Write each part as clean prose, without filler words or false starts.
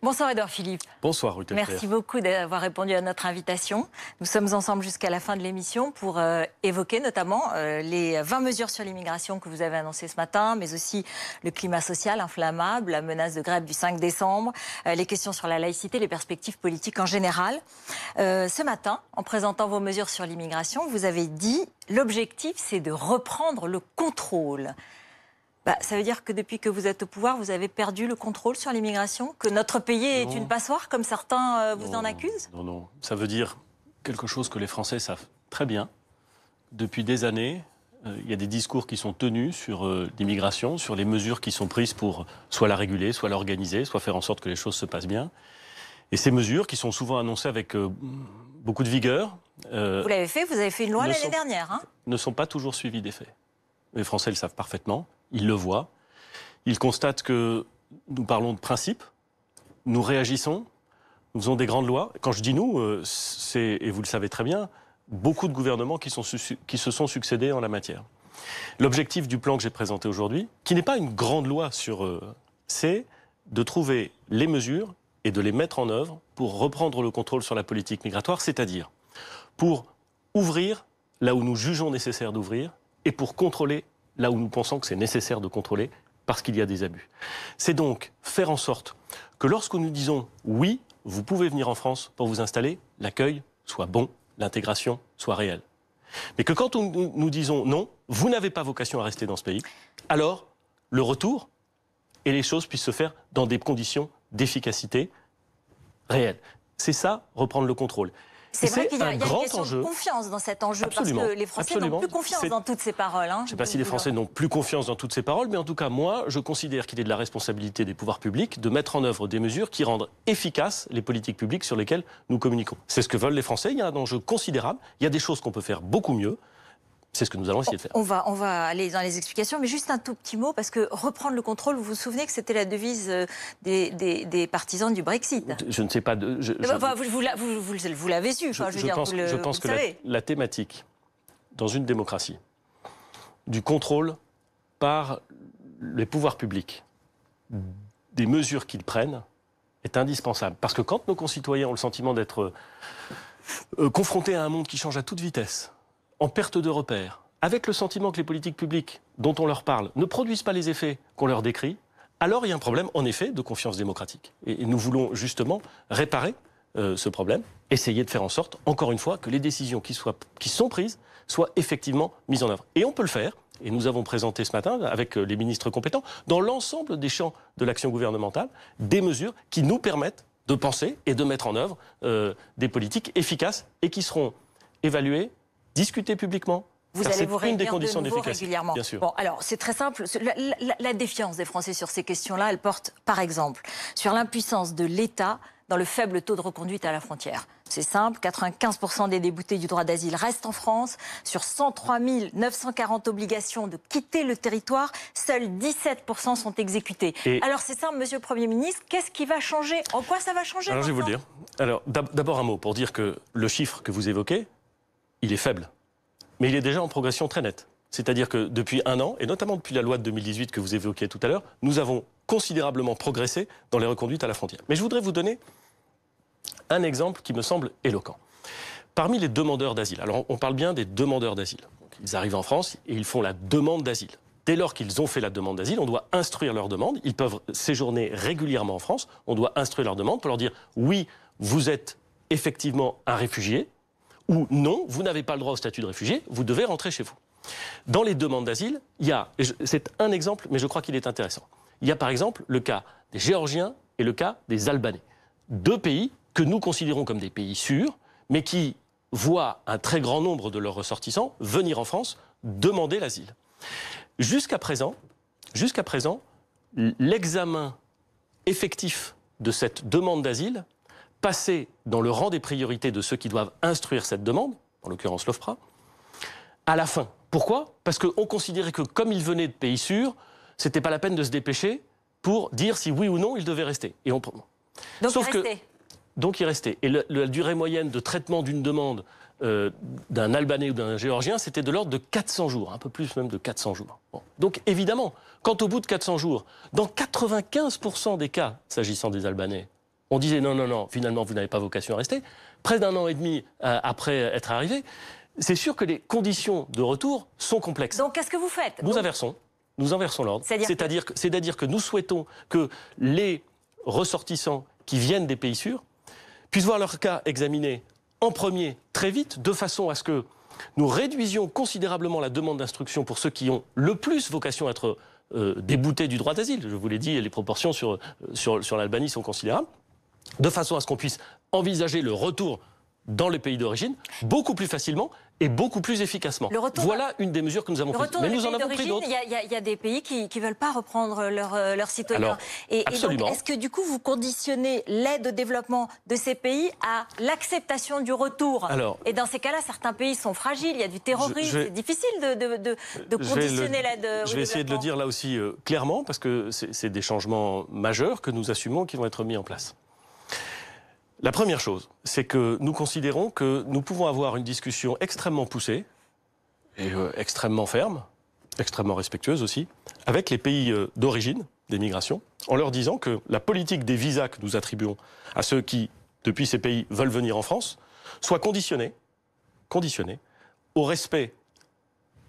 Bonsoir Édouard Philippe. Bonsoir Ruth. Merci beaucoup d'avoir répondu à notre invitation. Nous sommes ensemble jusqu'à la fin de l'émission pour évoquer notamment les 20 mesures sur l'immigration que vous avez annoncées ce matin, mais aussi le climat social inflammable, la menace de grève du 5 décembre, les questions sur la laïcité, les perspectives politiques en général. Ce matin, en présentant vos mesures sur l'immigration, vous avez dit l'objectif c'est de reprendre le contrôle. Ça veut dire que depuis que vous êtes au pouvoir, vous avez perdu le contrôle sur l'immigration? Que notre pays est une passoire, comme certains vous en accusent? Non, non. Ça veut dire quelque chose que les Français savent très bien. Depuis des années, il y a des discours qui sont tenus sur l'immigration, sur les mesures qui sont prises pour soit la réguler, soit l'organiser, soit faire en sorte que les choses se passent bien. Et ces mesures, qui sont souvent annoncées avec beaucoup de vigueur... vous l'avez fait, vous avez fait une loi l'année dernière. Hein, ne sont pas toujours suivies des faits. Les Français le savent parfaitement. Ils le voient. Ils constatent que nous parlons de principes, nous réagissons, nous faisons des grandes lois. Quand je dis nous, c'est, et vous le savez très bien, beaucoup de gouvernements qui se sont succédés en la matière. L'objectif du plan que j'ai présenté aujourd'hui, qui n'est pas une grande loi c'est de trouver les mesures et de les mettre en œuvre pour reprendre le contrôle sur la politique migratoire, c'est-à-dire pour ouvrir là où nous jugeons nécessaire d'ouvrir et pour contrôler là où nous pensons que c'est nécessaire de contrôler parce qu'il y a des abus. C'est donc faire en sorte que lorsque nous disons « oui, vous pouvez venir en France pour vous installer », l'accueil soit bon, l'intégration soit réelle. Mais que quand nous disons « non, vous n'avez pas vocation à rester dans ce pays », alors le retour et les choses puissent se faire dans des conditions d'efficacité réelles. C'est ça, reprendre le contrôle. C'est vrai qu'il y a une question de confiance dans cet enjeu, absolument, parce que les Français n'ont plus confiance dans toutes ces paroles. Hein, je ne sais pas si les Français n'ont plus confiance dans toutes ces paroles, mais en tout cas, moi, je considère qu'il est de la responsabilité des pouvoirs publics de mettre en œuvre des mesures qui rendent efficaces les politiques publiques sur lesquelles nous communiquons. C'est ce que veulent les Français, il y a un enjeu considérable, il y a des choses qu'on peut faire beaucoup mieux. C'est ce que nous allons essayer de faire. On va aller dans les explications, mais juste un tout petit mot, parce que reprendre le contrôle, vous vous souvenez que c'était la devise des partisans du Brexit. Je ne sais pas... Vous l'avez su, je pense que la thématique, dans une démocratie, du contrôle par les pouvoirs publics, des mesures qu'ils prennent, est indispensable. Parce que quand nos concitoyens ont le sentiment d'être confrontés à un monde qui change à toute vitesse, en perte de repères, avec le sentiment que les politiques publiques dont on leur parle ne produisent pas les effets qu'on leur décrit, alors il y a un problème, en effet, de confiance démocratique. Et nous voulons justement réparer ce problème, essayer de faire en sorte, encore une fois, que les décisions qui sont prises soient effectivement mises en œuvre. Et on peut le faire, et nous avons présenté ce matin, avec les ministres compétents, dans l'ensemble des champs de l'action gouvernementale, des mesures qui nous permettent de penser et de mettre en œuvre des politiques efficaces et qui seront évaluées, discuter publiquement. Vous allez vous réunir de nouveau régulièrement. Bien sûr. Bon, alors c'est très simple. La défiance des Français sur ces questions-là, elle porte, par exemple, sur l'impuissance de l'État dans le faible taux de reconduite à la frontière. C'est simple, 95% des déboutés du droit d'asile restent en France. Sur 103 940 obligations de quitter le territoire, seuls 17% sont exécutés. Alors c'est simple, Monsieur le Premier ministre, qu'est-ce qui va changer? En quoi ça va changer? Alors je vais vous le dire. Alors d'abord un mot pour dire que le chiffre que vous évoquez, il est faible. Mais il est déjà en progression très nette. C'est-à-dire que depuis un an, et notamment depuis la loi de 2018 que vous évoquiez tout à l'heure, nous avons considérablement progressé dans les reconduites à la frontière. Mais je voudrais vous donner un exemple qui me semble éloquent. Parmi les demandeurs d'asile, alors on parle bien des demandeurs d'asile. Ils arrivent en France et ils font la demande d'asile. Dès lors qu'ils ont fait la demande d'asile, on doit instruire leur demande. Ils peuvent séjourner régulièrement en France. On doit instruire leur demande pour leur dire « oui, vous êtes effectivement un réfugié » ou « non, vous n'avez pas le droit au statut de réfugié, vous devez rentrer chez vous ». Dans les demandes d'asile, il y a, c'est un exemple, mais je crois qu'il est intéressant. Il y a par exemple le cas des Géorgiens et le cas des Albanais. Deux pays que nous considérons comme des pays sûrs, mais qui voient un très grand nombre de leurs ressortissants venir en France demander l'asile. Jusqu'à présent, l'examen effectif de cette demande d'asile passait dans le rang des priorités de ceux qui doivent instruire cette demande, en l'occurrence l'OFPRA, à la fin. Pourquoi? Parce qu'on considérait que comme ils venaient de pays sûrs, c'était pas la peine de se dépêcher pour dire si oui ou non ils devaient rester. Et on... Donc il restait. Et la durée moyenne de traitement d'une demande d'un Albanais ou d'un Géorgien, c'était de l'ordre de 400 jours, un peu plus même de 400 jours. Bon. Donc évidemment, quand au bout de 400 jours, dans 95% des cas, s'agissant des Albanais, On disait non, non, non, finalement, vous n'avez pas vocation à rester. Près d'un an et demi après être arrivé, c'est sûr que les conditions de retour sont complexes. Donc, qu'est-ce que vous faites? Nous inversons l'ordre. C'est-à-dire que nous souhaitons que les ressortissants qui viennent des pays sûrs puissent voir leur cas examiné en premier, très vite, de façon à ce que nous réduisions considérablement la demande d'instruction pour ceux qui ont le plus vocation à être déboutés du droit d'asile. Je vous l'ai dit, les proportions sur l'Albanie sont considérables. De façon à ce qu'on puisse envisager le retour dans les pays d'origine beaucoup plus facilement et beaucoup plus efficacement. Voilà une des mesures que nous avons prises. Mais nous en avons pris d'autres. Il y a des pays qui ne veulent pas reprendre leurs citoyens. Et donc, est-ce que du coup, vous conditionnez l'aide au développement de ces pays à l'acceptation du retour? Et dans ces cas-là, certains pays sont fragiles, il y a du terrorisme, c'est difficile de conditionner l'aide au développement. Je vais essayer de le dire là aussi clairement, parce que c'est des changements majeurs que nous assumons qui vont être mis en place. La première chose, c'est que nous considérons que nous pouvons avoir une discussion extrêmement poussée et extrêmement ferme, extrêmement respectueuse aussi, avec les pays d'origine des migrations, en leur disant que la politique des visas que nous attribuons à ceux qui, depuis ces pays, veulent venir en France, soit conditionnée au respect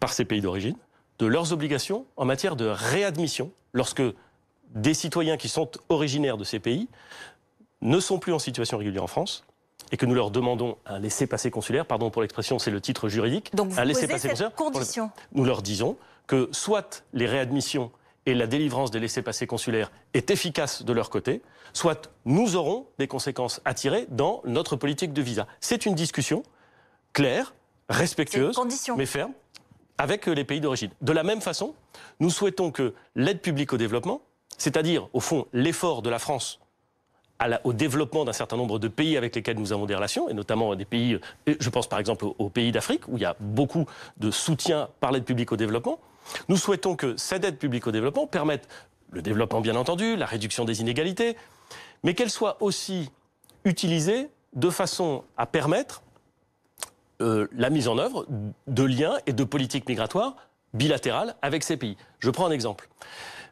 par ces pays d'origine de leurs obligations en matière de réadmission lorsque des citoyens qui sont originaires de ces pays ne sont plus en situation régulière en France et que nous leur demandons un laissez-passer consulaire, pardon pour l'expression, c'est le titre juridique, donc vous un laissez-passer consulaire. Condition. Nous leur disons que soit les réadmissions et la délivrance des laissez-passer consulaires est efficace de leur côté, soit nous aurons des conséquences à tirer dans notre politique de visa. C'est une discussion claire, respectueuse, mais ferme, avec les pays d'origine. De la même façon, nous souhaitons que l'aide publique au développement, c'est-à-dire, au fond, l'effort de la France au développement d'un certain nombre de pays avec lesquels nous avons des relations, et notamment des pays, je pense par exemple aux pays d'Afrique, où il y a beaucoup de soutien par l'aide publique au développement. Nous souhaitons que cette aide publique au développement permette le développement, bien entendu, la réduction des inégalités, mais qu'elle soit aussi utilisée de façon à permettre la mise en œuvre de liens et de politiques migratoires bilatérales avec ces pays. Je prends un exemple.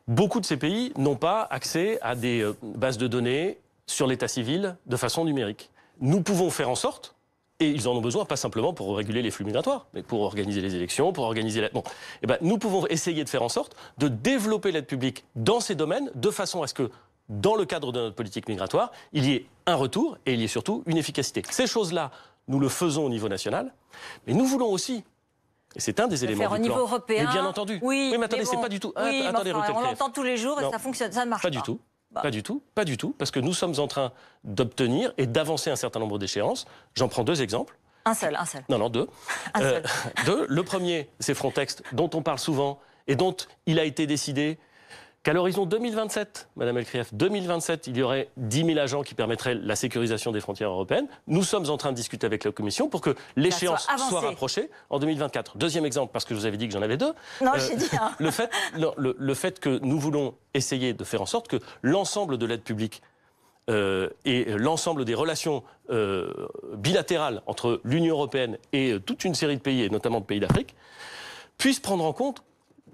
Beaucoup de ces pays n'ont pas accès à des bases de données sur l'état civil de façon numérique. Nous pouvons faire en sorte, et ils en ont besoin, pas simplement pour réguler les flux migratoires, mais pour organiser les élections, pour organiser la... Bon, eh ben, nous pouvons essayer de faire en sorte de développer l'aide publique dans ces domaines, de façon à ce que, dans le cadre de notre politique migratoire, il y ait un retour et il y ait surtout une efficacité. Ces choses-là, nous le faisons au niveau national, mais nous voulons aussi, et c'est un des éléments du plan. Au niveau européen. Mais bien entendu. Oui, mais attendez, c'est pas du tout. Oui, attendez, on l'entend tous les jours et ça fonctionne, ça ne marche pas. Pas du tout. Pas du tout, parce que nous sommes en train d'obtenir et d'avancer un certain nombre d'échéances. J'en prends deux exemples. Un seul. Non, deux. Deux. Le premier, c'est Frontex, dont on parle souvent et dont il a été décidé qu'à l'horizon 2027, Madame Elkrief, 2027, il y aurait 10 000 agents qui permettraient la sécurisation des frontières européennes. Nous sommes en train de discuter avec la Commission pour que l'échéance soit rapprochée en 2024. Deuxième exemple, parce que je vous avais dit que j'en avais deux. Non, j'ai dit un. Le fait que nous voulons essayer de faire en sorte que l'ensemble de l'aide publique et l'ensemble des relations bilatérales entre l'Union européenne et toute une série de pays, et notamment de pays d'Afrique, puissent prendre en compte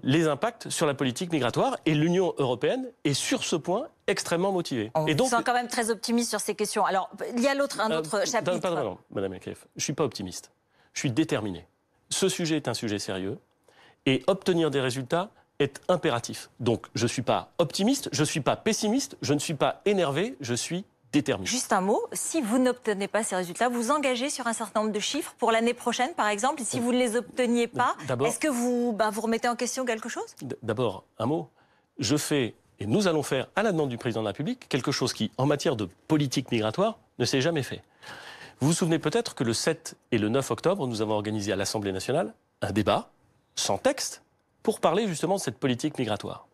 les impacts sur la politique migratoire, et l'Union européenne est sur ce point extrêmement motivée. Et donc, sont quand même très optimiste sur ces questions. Alors, il y a un autre chapitre. Non, Madame Elkrief, je ne suis pas optimiste. Je suis déterminé. Ce sujet est un sujet sérieux, et obtenir des résultats est impératif. Donc, je ne suis pas optimiste, je ne suis pas pessimiste, je ne suis pas énervé, je suis déterminé. Juste un mot, si vous n'obtenez pas ces résultats, vous engagez sur un certain nombre de chiffres pour l'année prochaine, par exemple, et si vous ne les obteniez pas, est-ce que vous remettez en question quelque chose? D'abord, un mot. Je fais, et nous allons faire, à la demande du Président de la République, quelque chose qui, en matière de politique migratoire, ne s'est jamais fait. Vous vous souvenez peut-être que le 7 et le 9 octobre, nous avons organisé à l'Assemblée nationale un débat, sans texte, pour parler justement de cette politique migratoire.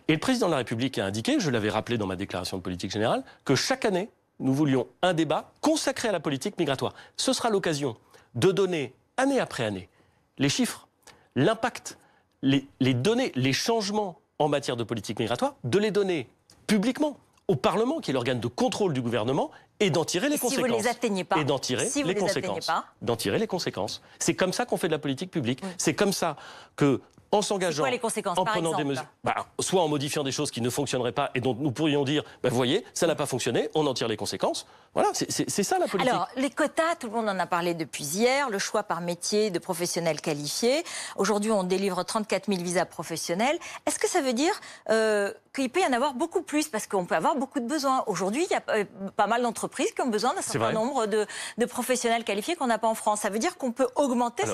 Et le Président de la République a indiqué, je l'avais rappelé dans ma déclaration de politique générale, que chaque année, nous voulions un débat consacré à la politique migratoire. Ce sera l'occasion de donner, année après année, les chiffres, l'impact, les données, les changements en matière de politique migratoire, de les donner publiquement au Parlement, qui est l'organe de contrôle du gouvernement, et d'en tirer les conséquences. Si vous ne les atteignez pas. Et d'en tirer les conséquences. D'en tirer les conséquences. C'est comme ça qu'on fait de la politique publique. Oui. C'est comme ça que en s'engageant, quoi les conséquences, en par prenant des exemple mesures, soit en modifiant des choses qui ne fonctionneraient pas et dont nous pourrions dire, vous voyez, ça n'a pas fonctionné, on en tire les conséquences. Voilà, c'est ça la politique. Alors, les quotas, tout le monde en a parlé depuis hier, le choix par métier de professionnels qualifiés. Aujourd'hui, on délivre 34 000 visas professionnels. Est-ce que ça veut dire qu'il peut y en avoir beaucoup plus? Parce qu'on peut avoir beaucoup de besoins. Aujourd'hui, il y a pas mal d'entreprises qui ont besoin d'un certain nombre de professionnels qualifiés qu'on n'a pas en France. Ça veut dire qu'on peut augmenter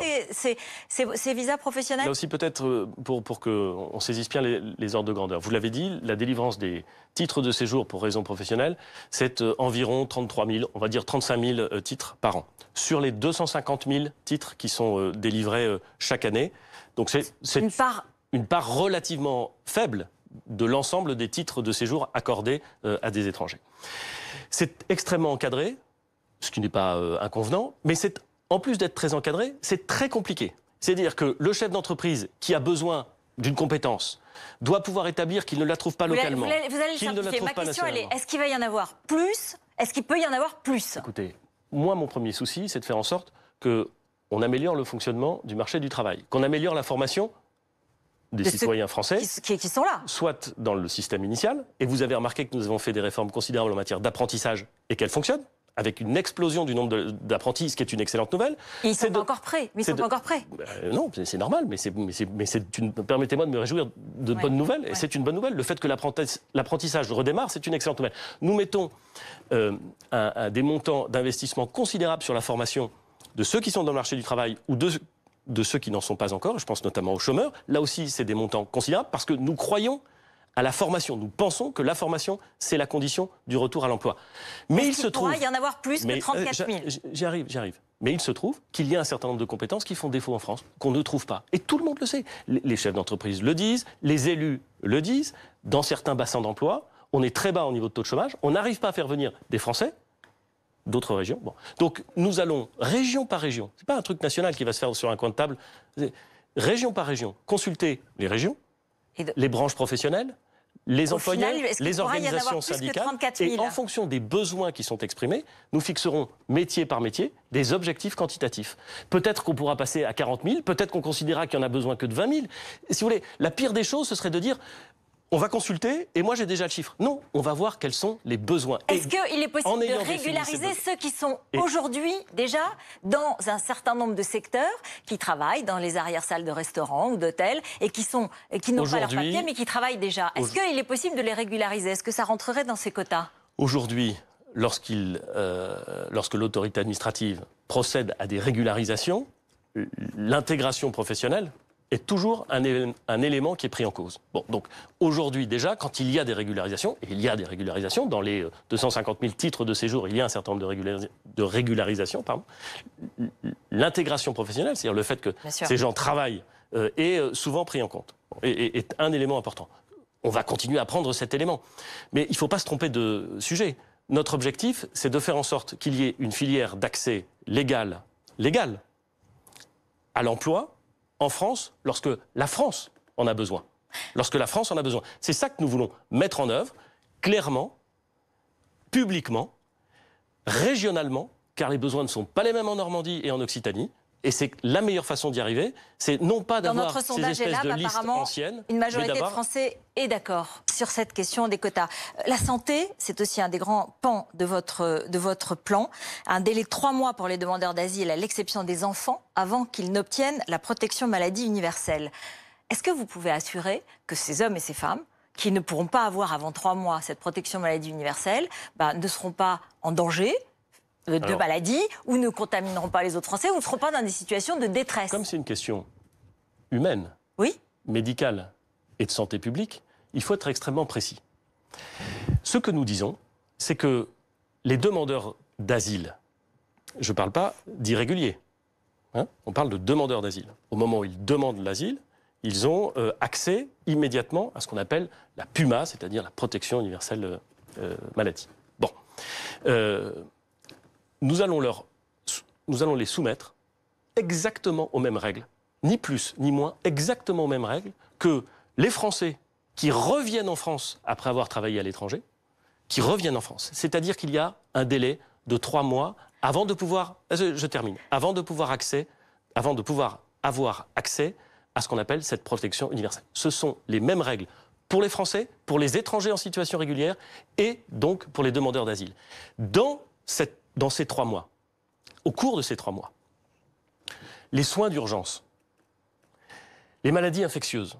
ces visas professionnels? Là aussi, peut-être, pour qu'on saisisse bien les ordres de grandeur. Vous l'avez dit, la délivrance des titres de séjour pour raison professionnelle, c'est environ 33 000, on va dire 35 000 titres par an. Sur les 250 000 titres qui sont délivrés chaque année. Donc c'est une part relativement faible de l'ensemble des titres de séjour accordés à des étrangers. C'est extrêmement encadré, ce qui n'est pas inconvenant, mais en plus d'être très encadré, c'est très compliqué. C'est-à-dire que le chef d'entreprise qui a besoin d'une compétence doit pouvoir établir qu'il ne la trouve pas localement. Vous allez le simplifier. Ma question, elle est, est-ce qu'il va y en avoir plus? Est-ce qu'il peut y en avoir plus? Écoutez, moi, mon premier souci, c'est de faire en sorte qu'on améliore le fonctionnement du marché du travail, qu'on améliore la formation des citoyens français, qui sont là, soit dans le système initial, et vous avez remarqué que nous avons fait des réformes considérables en matière d'apprentissage et qu'elles fonctionnent, avec une explosion du nombre d'apprentis, ce qui est une excellente nouvelle. Et ils ne sont pas encore prêts. Mais ils sont pas encore prêts. Non, c'est normal, mais permettez-moi de me réjouir de bonnes nouvelles, et c'est une bonne nouvelle. Le fait que l'apprentissage redémarre, c'est une excellente nouvelle. Nous mettons des montants d'investissement considérables sur la formation de ceux qui sont dans le marché du travail ou de ceux qui n'en sont pas encore, je pense notamment aux chômeurs. Là aussi, c'est des montants considérables parce que nous croyons à la formation. Nous pensons que la formation, c'est la condition du retour à l'emploi. Mais il se trouve... pourra y en avoir plus que 34 000. J'y arrive. Mais il se trouve qu'il y a un certain nombre de compétences qui font défaut en France, qu'on ne trouve pas. Et tout le monde le sait. Les chefs d'entreprise le disent, les élus le disent. Dans certains bassins d'emploi, on est très bas au niveau de taux de chômage. On n'arrive pas à faire venir des Français d'autres régions. Bon. Donc nous allons, région par région, ce n'est pas un truc national qui va se faire sur un coin de table, région par région, consulter les régions, les branches professionnelles, les employeurs, les organisations syndicales, et en fonction des besoins qui sont exprimés, nous fixerons métier par métier des objectifs quantitatifs. Peut-être qu'on pourra passer à 40 000, peut-être qu'on considérera qu'il n'y en a besoin que de 20 000. Et si vous voulez, la pire des choses, ce serait de dire... On va consulter et moi j'ai déjà le chiffre. Non, on va voir quels sont les besoins. Est-ce qu'il est possible de régulariser ceux qui sont aujourd'hui déjà dans un certain nombre de secteurs, qui travaillent dans les arrière-salles de restaurants ou d'hôtels et qui n'ont pas leur papier mais qui travaillent déjà? Est-ce qu'il est possible de les régulariser? Est-ce que ça rentrerait dans ces quotas? Aujourd'hui, lorsque l'autorité administrative procède à des régularisations, l'intégration professionnelle est toujours un élément qui est pris en cause. Bon, donc aujourd'hui déjà, quand il y a des régularisations, et il y a des régularisations, dans les 250 000 titres de séjour, il y a un certain nombre de régularisations, l'intégration professionnelle, c'est-à-dire le fait que ces gens travaillent, est souvent pris en compte, et est un élément important. On va continuer à prendre cet élément. Mais il ne faut pas se tromper de sujet. Notre objectif, c'est de faire en sorte qu'il y ait une filière d'accès légal à l'emploi, en France, lorsque la France en a besoin. Lorsque la France en a besoin. C'est ça que nous voulons mettre en œuvre, clairement, publiquement, régionalement, car les besoins ne sont pas les mêmes en Normandie et en Occitanie. Et c'est la meilleure façon d'y arriver, c'est non pas d'avoir ces espèces de listes anciennes. Une majorité de Français est d'accord sur cette question des quotas. La santé, c'est aussi un des grands pans de votre plan. Un délai de 3 mois pour les demandeurs d'asile, à l'exception des enfants, avant qu'ils n'obtiennent la protection maladie universelle. Est-ce que vous pouvez assurer que ces hommes et ces femmes qui ne pourront pas avoir avant 3 mois cette protection maladie universelle ne seront pas en danger de maladie, ou ne contamineront pas les autres Français, ou ne seront pas dans des situations de détresse? Comme c'est une question humaine, médicale et de santé publique, il faut être extrêmement précis. Ce que nous disons, c'est que les demandeurs d'asile, je ne parle pas d'irréguliers, on parle de demandeurs d'asile. Au moment où ils demandent l'asile, ils ont accès immédiatement à ce qu'on appelle la PUMA, c'est-à-dire la protection universelle maladie. Bon. Nous allons les soumettre exactement aux mêmes règles, ni plus ni moins, exactement aux mêmes règles que les Français qui reviennent en France après avoir travaillé à l'étranger, qui reviennent en France. C'est-à-dire qu'il y a un délai de 3 mois avant de pouvoir, je termine, avant de pouvoir avoir accès à ce qu'on appelle cette protection universelle. Ce sont les mêmes règles pour les Français, pour les étrangers en situation régulière et donc pour les demandeurs d'asile. Dans ces 3 mois, au cours de ces 3 mois, les soins d'urgence, les maladies infectieuses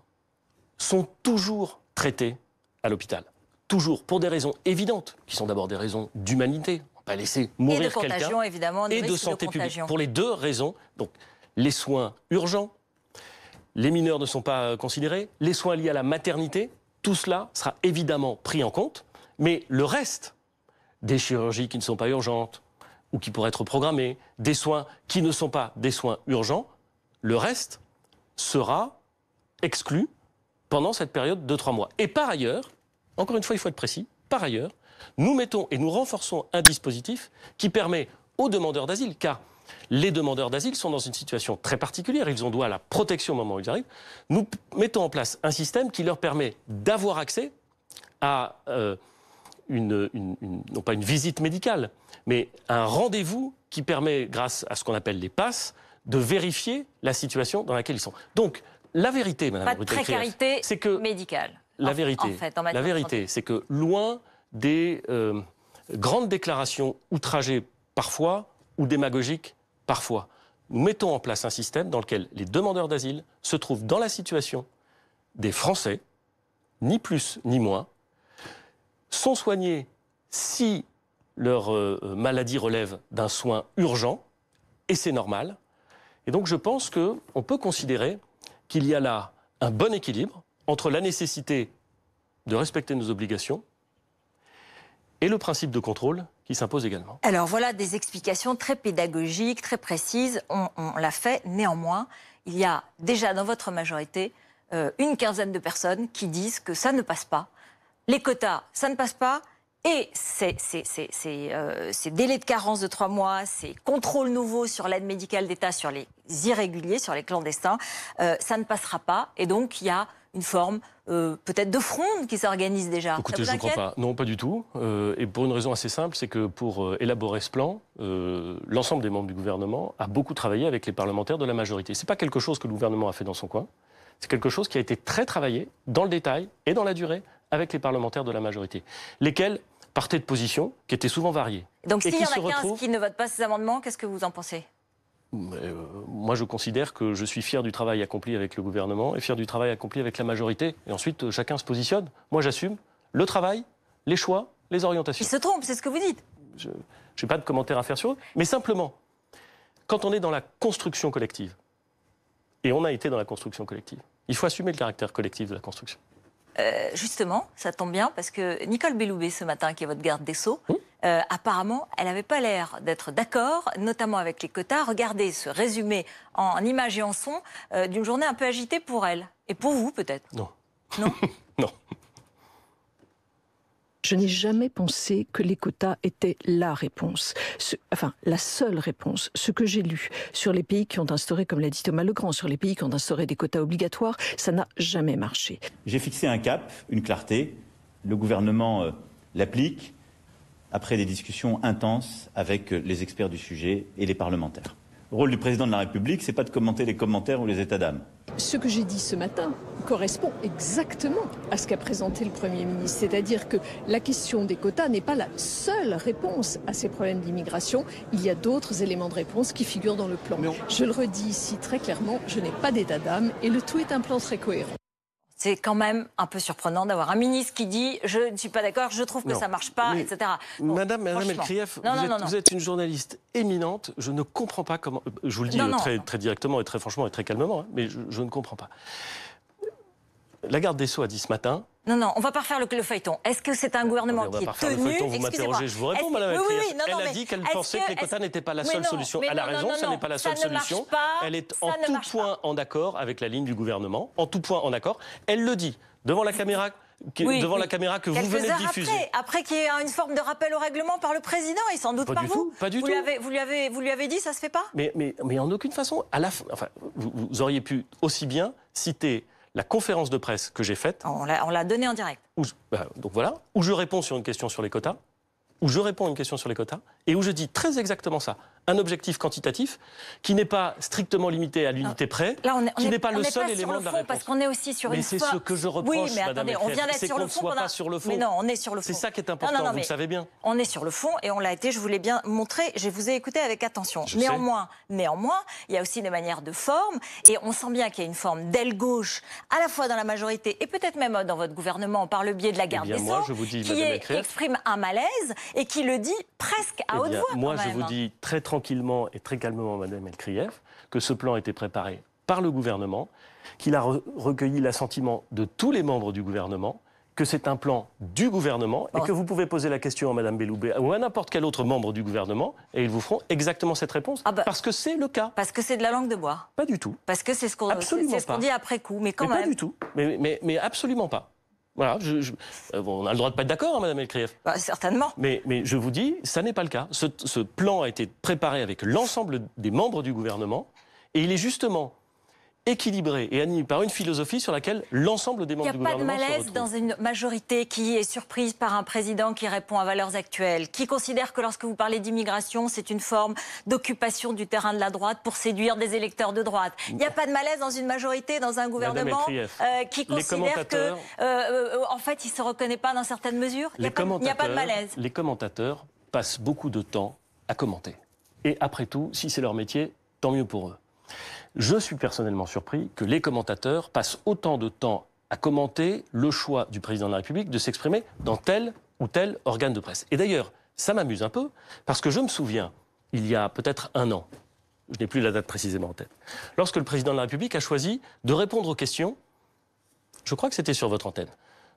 sont toujours traités à l'hôpital. Toujours, pour des raisons évidentes, qui sont d'abord des raisons d'humanité. On ne va pas laisser mourir quelqu'un. Évidemment, et de santé publique. Pour les 2 raisons, donc les soins urgents, les mineurs ne sont pas considérés, les soins liés à la maternité, tout cela sera évidemment pris en compte, mais le reste, des chirurgies qui ne sont pas urgentes ou qui pourraient être programmées, des soins qui ne sont pas des soins urgents, le reste sera exclu pendant cette période de 3 mois. Et par ailleurs, encore une fois, il faut être précis, par ailleurs, nous mettons et nous renforçons un dispositif qui permet aux demandeurs d'asile, car les demandeurs d'asile sont dans une situation très particulière, ils ont droit à la protection au moment où ils arrivent, nous mettons en place un système qui leur permet d'avoir accès à non pas une visite médicale, mais un rendez-vous qui permet, grâce à ce qu'on appelle les passes, de vérifier la situation dans laquelle ils sont. Donc, la vérité, Madame Rutel-Krief, c'est que médicale. La vérité, c'est que loin des grandes déclarations outragées parfois ou démagogiques parfois, nous mettons en place un système dans lequel les demandeurs d'asile se trouvent dans la situation des Français, ni plus ni moins, sont soignés si leur maladie relève d'un soin urgent, et c'est normal. Et donc je pense qu'on peut considérer qu'il y a là un bon équilibre entre la nécessité de respecter nos obligations et le principe de contrôle qui s'impose également. Alors voilà des explications très pédagogiques, très précises. On l'a fait. Néanmoins, il y a déjà dans votre majorité une quinzaine de personnes qui disent que ça ne passe pas. Les quotas, ça ne passe pas. Et ces délais de carence de 3 mois, ces contrôles nouveaux sur l'aide médicale d'État, sur les irréguliers, sur les clandestins, ça ne passera pas. Et donc, il y a une forme peut-être de fronde qui s'organise déjà. Écoutez, je ne crois pas. Non, pas du tout. Et pour une raison assez simple, c'est que pour élaborer ce plan, l'ensemble des membres du gouvernement a beaucoup travaillé avec les parlementaires de la majorité. Ce n'est pas quelque chose que le gouvernement a fait dans son coin. C'est quelque chose qui a été très travaillé dans le détail et dans la durée avec les parlementaires de la majorité, lesquels partaient de positions qui étaient souvent variées. Donc s'il y en a 15 qui ne votent pas ces amendements, qu'est-ce que vous en pensez ? Moi, je considère que je suis fier du travail accompli avec le gouvernement et fier du travail accompli avec la majorité. Et ensuite, chacun se positionne. Moi, j'assume le travail, les choix, les orientations. Il se trompe, c'est ce que vous dites. Je n'ai pas de commentaire à faire sur eux. Mais simplement, quand on est dans la construction collective, et on a été dans la construction collective, il faut assumer le caractère collectif de la construction. Justement, ça tombe bien, parce que Nicole Belloubet, ce matin, qui est votre garde des Sceaux, apparemment, elle n'avait pas l'air d'être d'accord, notamment avec les quotas. Regardez ce résumé en images et en son d'une journée un peu agitée pour elle. Et pour vous, peut-être ? Non. Non. Non. Je n'ai jamais pensé que les quotas étaient la réponse, la seule réponse. Ce que j'ai lu sur les pays qui ont instauré, comme l'a dit Thomas Legrand, sur les pays qui ont instauré des quotas obligatoires, ça n'a jamais marché. J'ai fixé un cap, une clarté. Le gouvernement l'applique après des discussions intenses avec les experts du sujet et les parlementaires. Le rôle du président de la République, c'est pas de commenter les commentaires ou les états d'âme. Ce que j'ai dit ce matin correspond exactement à ce qu'a présenté le Premier ministre. C'est-à-dire que la question des quotas n'est pas la seule réponse à ces problèmes d'immigration. Il y a d'autres éléments de réponse qui figurent dans le plan. Je le redis ici très clairement, je n'ai pas d'état d'âme et le tout est un plan très cohérent. C'est quand même un peu surprenant d'avoir un ministre qui dit « je ne suis pas d'accord, je trouve que ça ne marche pas », etc. Bon, Madame El-Krief, vous êtes une journaliste éminente. Je ne comprends pas comment... Je vous le dis très directement et très franchement et très calmement, hein, mais je ne comprends pas. La garde des Sceaux a dit ce matin... Non, on ne va pas refaire le feuilleton. Est-ce que c'est un gouvernement qui est tenu... Vous m'interrogez, je vous réponds, Madame El-Krief. Elle a dit qu'elle pensait que les quotas n'étaient pas la seule solution. Elle a raison, ce n'est pas la seule solution. Elle est en tout point en accord avec la ligne du gouvernement, en tout point en accord. Elle le dit devant la caméra, la caméra que vous venez de diffuser. Après qu'il y ait une forme de rappel au règlement par le président, et sans doute par vous. Pas du tout. Vous lui avez dit, ça ne se fait pas ? Mais en aucune façon. À la fin, vous auriez pu aussi bien citer la conférence de presse que j'ai faite... On l'a donnée en direct. Donc voilà, où je réponds sur une question sur les quotas, et où je dis très exactement ça. un objectif quantitatif qui n'est pas strictement limité à l'unité près, qui n'est pas le seul élément de la réponse. Parce qu'on est aussi sur mais c'est ce que je reproche, oui, mais Madame attendez, on vient d'être sur le fond. Pas sur le fond. Mais non, on est sur le fond. C'est ça qui est important, vous le savez bien. On est sur le fond et on l'a été, je vous l'ai bien montré, je vous ai écouté avec attention. Néanmoins, il y a aussi des manières de forme et on sent bien qu'il y a une forme d'aile gauche, à la fois dans la majorité et peut-être même dans votre gouvernement par le biais de la garde des Sceaux, qui exprime un malaise et qui le dit presque à haute voix. Moi, je vous dis très tranquillement et très calmement, Madame El-Krief, que ce plan a été préparé par le gouvernement, qu'il a recueilli l'assentiment de tous les membres du gouvernement, que c'est un plan du gouvernement et que vous pouvez poser la question à Mme Belloubet ou à n'importe quel autre membre du gouvernement et ils vous feront exactement cette réponse. Parce que c'est le cas. Parce que c'est de la langue de bois. Pas du tout. Parce que c'est ce qu'on dit après coup, mais quand même. Pas du tout. Mais absolument pas. Voilà, on a le droit de pas être d'accord, Madame El-Krief. Certainement. Mais je vous dis, ça n'est pas le cas. Ce plan a été préparé avec l'ensemble des membres du gouvernement et il est justement équilibré et animé par une philosophie sur laquelle l'ensemble des membres du gouvernement se retrouvent. Il n'y a pas de malaise dans une majorité qui est surprise par un président qui répond à valeurs actuelles, qui considère que lorsque vous parlez d'immigration, c'est une forme d'occupation du terrain de la droite pour séduire des électeurs de droite. Il n'y a pas de malaise dans une majorité, dans un gouvernement qui considère que, en fait, il ne se reconnaît pas dans certaines mesures. Il n'y a pas de malaise. Les commentateurs passent beaucoup de temps à commenter. Et après tout, si c'est leur métier, tant mieux pour eux. Je suis personnellement surpris que les commentateurs passent autant de temps à commenter le choix du président de la République de s'exprimer dans tel ou tel organe de presse. Et d'ailleurs, ça m'amuse un peu, parce que je me souviens, il y a peut-être un an, je n'ai plus la date précisément en tête, lorsque le président de la République a choisi de répondre aux questions, je crois que c'était sur votre antenne,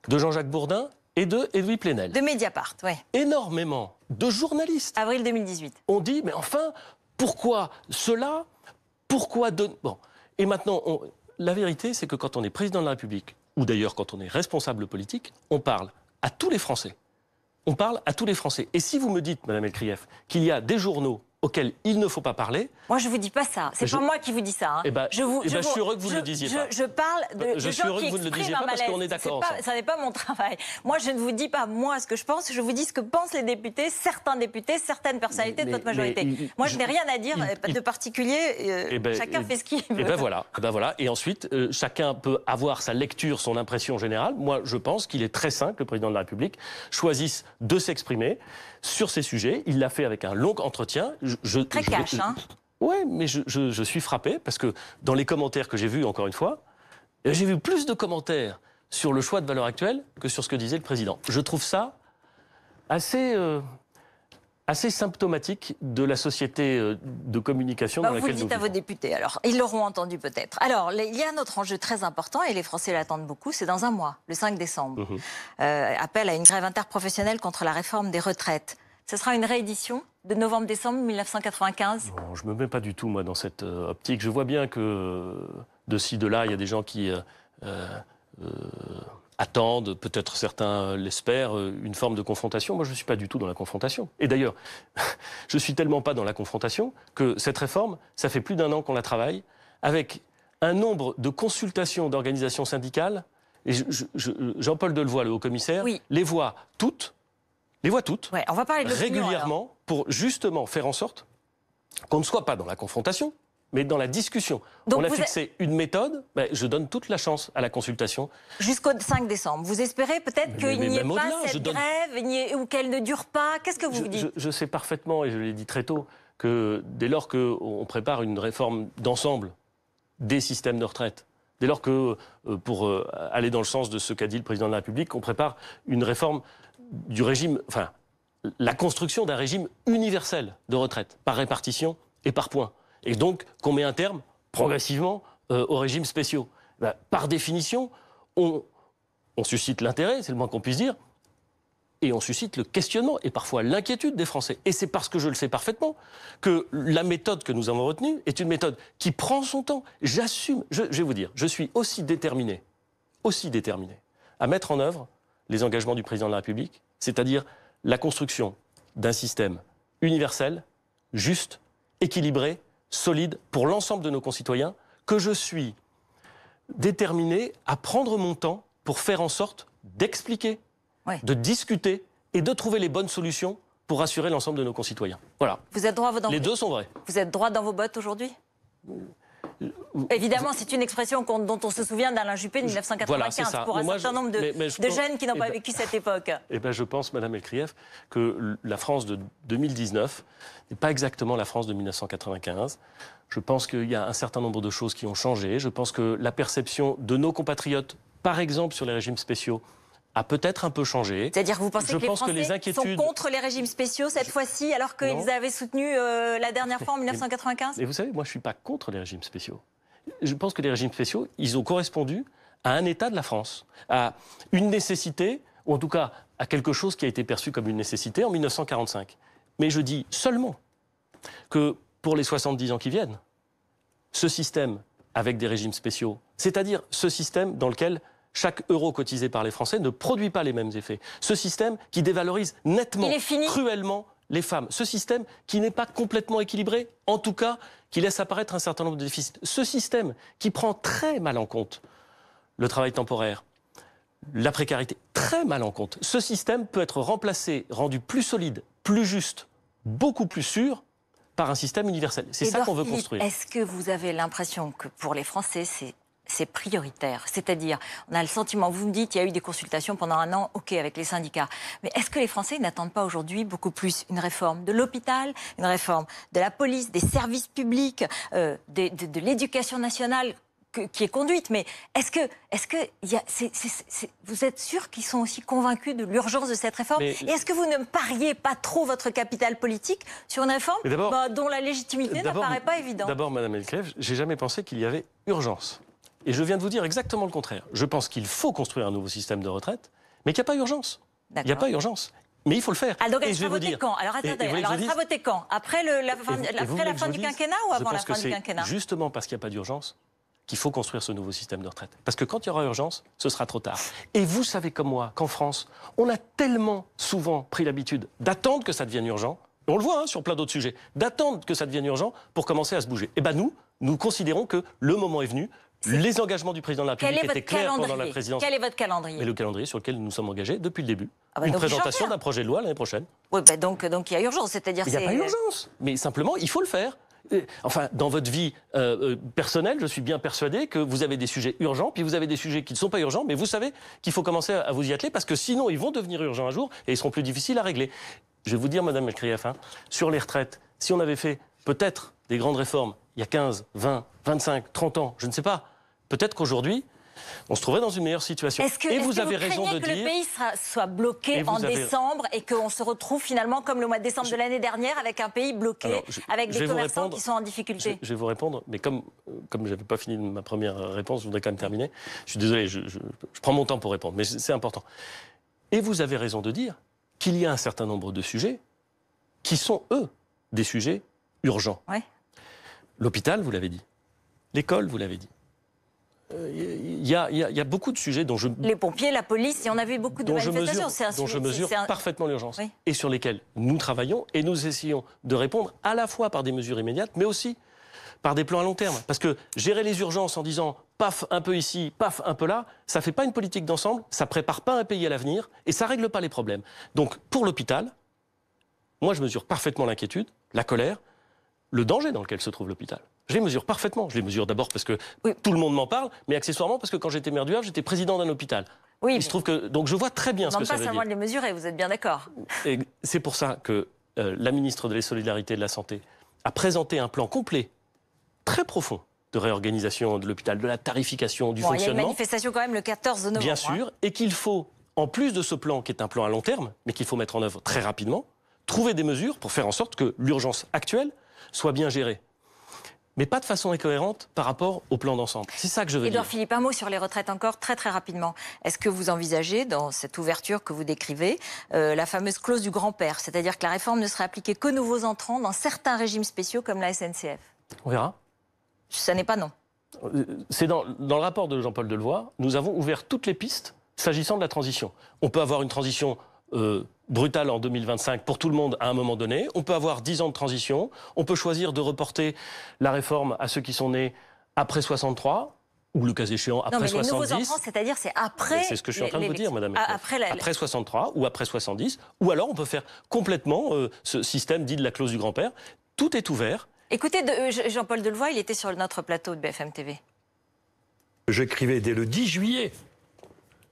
de Jean-Jacques Bourdin et de Edoui Plenel. De Mediapart, oui. Énormément de journalistes. Avril 2018. On dit, mais enfin, pourquoi cela ? Pourquoi donner... Bon. Et maintenant, la vérité, c'est que quand on est président de la République, ou d'ailleurs quand on est responsable politique, on parle à tous les Français. On parle à tous les Français. Et si vous me dites, Madame El-Krief, qu'il y a des journaux auxquels il ne faut pas parler... Moi, je ne vous dis pas ça. C'est pas moi qui vous dis ça. Hein. Je suis heureux que vous ne le disiez pas. Je parle de gens qui expriment un malaise. Parce qu'on est d'accord ensemble. Ça n'est pas mon travail. Moi, je ne vous dis pas, moi, ce que je pense. Je vous dis ce que pensent les députés, certains députés, certaines personnalités de votre majorité. Moi, je n'ai rien à dire de particulier. Chacun fait ce qu'il veut. Et voilà. Et ensuite, chacun peut avoir sa lecture, son impression générale. Moi, je pense qu'il est très sain que le président de la République choisisse de s'exprimer sur ces sujets. Il l'a fait avec un long entretien. Très cash, hein. Oui, mais je suis frappé parce que dans les commentaires que j'ai vus, encore une fois, j'ai vu plus de commentaires sur le choix de valeur actuelle que sur ce que disait le président. Je trouve ça assez symptomatique de la société de communication dans laquelle nous vivons. Vous le dites à vos députés, alors. Ils l'auront entendu peut-être. Alors, il y a un autre enjeu très important, et les Français l'attendent beaucoup, c'est dans un mois, le 5 décembre. Appel à une grève interprofessionnelle contre la réforme des retraites. Ce sera une réédition de novembre-décembre 1995 ? Non, je ne me mets pas du tout, moi, dans cette optique. Je vois bien que de ci, de là, il y a des gens qui attendent, peut-être certains l'espèrent, une forme de confrontation. Moi, je ne suis pas du tout dans la confrontation. Et d'ailleurs, je ne suis tellement pas dans la confrontation que cette réforme, ça fait plus d'un an qu'on la travaille, avec un nombre de consultations d'organisations syndicales. Et Jean-Paul Delevoye, le haut-commissaire, les voit toutes. Ouais, on va parler de régulièrement pour justement faire en sorte qu'on ne soit pas dans la confrontation, mais dans la discussion. Donc on a fixé une méthode, je donne toute la chance à la consultation. Jusqu'au 5 décembre. Vous espérez peut-être qu'il n'y ait pas cette grève ou qu'elle ne dure pas ? Qu'est-ce que vous dites ? Je sais parfaitement, et je l'ai dit très tôt, que dès lors qu'on prépare une réforme d'ensemble des systèmes de retraite, dès lors que, pour aller dans le sens de ce qu'a dit le président de la République, on prépare une réforme du régime, enfin, la construction d'un régime universel de retraite, par répartition et par points. Et donc, qu'on met un terme, progressivement, aux régimes spéciaux. Par définition, on suscite l'intérêt, c'est le moins qu'on puisse dire, et on suscite le questionnement et parfois l'inquiétude des Français. Et c'est parce que je le sais parfaitement que la méthode que nous avons retenue est une méthode qui prend son temps. J'assume, je vais vous dire, je suis aussi déterminé à mettre en œuvre les engagements du président de la République, c'est-à-dire la construction d'un système universel, juste, équilibré, solide pour l'ensemble de nos concitoyens, que je suis déterminé à prendre mon temps pour faire en sorte d'expliquer, de discuter et de trouver les bonnes solutions pour rassurer l'ensemble de nos concitoyens. Voilà. Vous êtes droit Les deux sont vrais. Vous êtes droit dans vos bottes aujourd'hui? Évidemment, c'est une expression dont on se souvient d'Alain Juppé de 1995 voilà, pour un certain nombre de jeunes qui n'ont pas vécu cette époque. Je pense, Madame Elkrief, que la France de 2019 n'est pas exactement la France de 1995. Je pense qu'il y a un certain nombre de choses qui ont changé. Je pense que la perception de nos compatriotes, par exemple sur les régimes spéciaux, a peut-être un peu changé. C'est-à-dire que vous pensez que les Français sont contre les régimes spéciaux cette fois-ci, alors qu'ils avaient soutenu la dernière fois en 1995 ? Et vous savez, moi je ne suis pas contre les régimes spéciaux. Je pense que les régimes spéciaux, ils ont correspondu à un état de la France, à une nécessité, ou en tout cas à quelque chose qui a été perçu comme une nécessité en 1945. Mais je dis seulement que pour les 70 ans qui viennent, ce système avec des régimes spéciaux, c'est-à-dire ce système dans lequel chaque euro cotisé par les Français ne produit pas les mêmes effets. Ce système qui dévalorise nettement, cruellement les femmes. Ce système qui n'est pas complètement équilibré, en tout cas qui laisse apparaître un certain nombre de déficits. Ce système qui prend très mal en compte le travail temporaire, la précarité, très mal en compte. Ce système peut être remplacé, rendu plus solide, plus juste, beaucoup plus sûr par un système universel. C'est ça qu'on veut construire. Est-ce que vous avez l'impression que pour les Français, c'est prioritaire? C'est-à-dire, on a le sentiment, vous me dites, il y a eu des consultations pendant un an, ok, avec les syndicats. Mais est-ce que les Français n'attendent pas aujourd'hui beaucoup plus une réforme de l'hôpital, une réforme de la police, des services publics, de l'éducation nationale qui est conduite? Mais est-ce que vous êtes sûr qu'ils sont aussi convaincus de l'urgence de cette réforme? Et est-ce que vous ne pariez pas trop votre capital politique sur une réforme dont la légitimité n'apparaît pas évidente? D'abord, Madame Elkrief, j'ai jamais pensé qu'il y avait urgence. Et je viens de vous dire exactement le contraire. Je pense qu'il faut construire un nouveau système de retraite, mais qu'il n'y a pas urgence. Il n'y a pas urgence. Mais il faut le faire. Ah, donc elle sera votée quand? Alors attendez, elle sera votée quand? Après la fin du quinquennat ou avant la fin du quinquennat? Justement parce qu'il n'y a pas d'urgence qu'il faut construire ce nouveau système de retraite. Parce que quand il y aura urgence, ce sera trop tard. Et vous savez comme moi qu'en France, on a tellement souvent pris l'habitude d'attendre que ça devienne urgent, on le voit sur plein d'autres sujets, d'attendre que ça devienne urgent pour commencer à se bouger. Et nous considérons que le moment est venu. Les engagements du président de la République étaient clairs pendant la présidence. Quel est votre calendrier? Mais le calendrier sur lequel nous sommes engagés depuis le début. Une présentation d'un projet de loi l'année prochaine. Oui, donc il y a urgence, c'est-à-dire... Il n'y a pas urgence, mais simplement, il faut le faire. Enfin, dans votre vie personnelle, je suis bien persuadé que vous avez des sujets urgents, puis vous avez des sujets qui ne sont pas urgents, mais vous savez qu'il faut commencer à vous y atteler, parce que sinon, ils vont devenir urgents un jour, et ils seront plus difficiles à régler. Je vais vous dire, Madame Elkrief, sur les retraites, si on avait fait peut-être des grandes réformes il y a 15, 20, 25, 30 ans, je ne sais pas, peut-être qu'aujourd'hui, on se trouverait dans une meilleure situation. Et vous avez raison de dire que le pays soit bloqué en décembre et qu'on se retrouve finalement comme le mois de décembre de l'année dernière avec un pays bloqué, avec des commerçants qui sont en difficulté. Je vais vous répondre, mais comme je n'avais pas fini ma première réponse, je voudrais quand même terminer. Je suis désolé, je prends mon temps pour répondre, mais c'est important. Et vous avez raison de dire qu'il y a un certain nombre de sujets qui sont, eux, des sujets urgents. Ouais. L'hôpital, vous l'avez dit. L'école, vous l'avez dit. Il y a beaucoup de sujets dont je... Les pompiers, la police, il y en avait beaucoup de manifestations. Dont je mesure parfaitement l'urgence. Oui. Et sur lesquels nous travaillons et nous essayons de répondre à la fois par des mesures immédiates, mais aussi par des plans à long terme. Parce que gérer les urgences en disant paf, un peu ici, paf, un peu là, ça ne fait pas une politique d'ensemble, ça ne prépare pas un pays à l'avenir et ça ne règle pas les problèmes. Donc pour l'hôpital, moi je mesure parfaitement l'inquiétude, la colère, le danger dans lequel se trouve l'hôpital. Je les mesure parfaitement. Je les mesure d'abord parce que tout le monde m'en parle, mais accessoirement parce que quand j'étais maire du Havre, j'étais président d'un hôpital. Oui, il se trouve que... Donc je vois très bien ce que ça veut dire. On ne demande pas seulement de les mesurer, vous êtes bien d'accord. Et c'est pour ça que la ministre de la Solidarité et de la Santé a présenté un plan complet, très profond, de réorganisation de l'hôpital, de la tarification, du fonctionnement. Il y a une manifestation quand même le 14 novembre. Bien sûr, et qu'il faut, en plus de ce plan qui est un plan à long terme, mais qu'il faut mettre en œuvre très rapidement, trouver des mesures pour faire en sorte que l'urgence actuelle soit bien gérée. Mais pas de façon incohérente par rapport au plan d'ensemble. C'est ça que je veux dire. Édouard Philippe, un mot sur les retraites encore, très très rapidement. Est-ce que vous envisagez, dans cette ouverture que vous décrivez, la fameuse clause du grand-père, c'est-à-dire que la réforme ne serait appliquée qu'aux nouveaux entrants dans certains régimes spéciaux comme la SNCF? On verra. Ça n'est pas non. C'est dans le rapport de Jean-Paul Delevoye, nous avons ouvert toutes les pistes s'agissant de la transition. On peut avoir une transition brutale en 2025 pour tout le monde à un moment donné. On peut avoir 10 ans de transition. On peut choisir de reporter la réforme à ceux qui sont nés après 63 ou le cas échéant après non, mais 70. Les nouveaux entrants, c'est-à-dire c'est après. C'est ce que je suis en train de vous dire, madame. Après 63 ou après 70, ou alors on peut faire complètement ce système dit de la clause du grand-père. Tout est ouvert. Écoutez, Jean-Paul Delevoye, il était sur notre plateau de BFM TV. J'écrivais dès le 10 juillet,